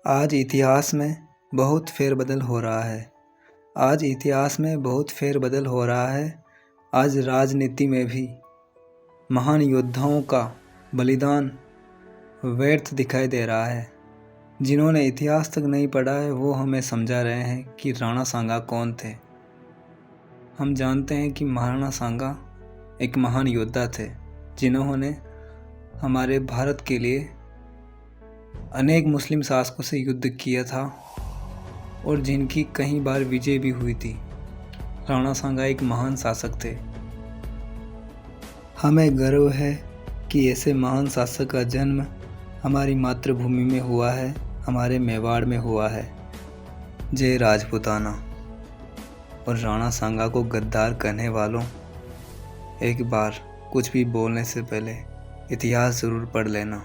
आज इतिहास में बहुत फेरबदल हो रहा है। आज इतिहास में बहुत फेरबदल हो रहा है। आज राजनीति में भी महान योद्धाओं का बलिदान व्यर्थ दिखाई दे रहा है। जिन्होंने इतिहास तक नहीं पढ़ा है वो हमें समझा रहे हैं कि राणा सांगा कौन थे। हम जानते हैं कि महाराणा सांगा एक महान योद्धा थे जिन्होंने हमारे भारत के लिए अनेक मुस्लिम शासकों से युद्ध किया था और जिनकी कई बार विजय भी हुई थी। राणा सांगा एक महान शासक थे। हमें गर्व है कि ऐसे महान शासक का जन्म हमारी मातृभूमि में हुआ है, हमारे मेवाड़ में हुआ है। जय राजपूताना। और राणा सांगा को गद्दार कहने वालों, एक बार कुछ भी बोलने से पहले इतिहास ज़रूर पढ़ लेना।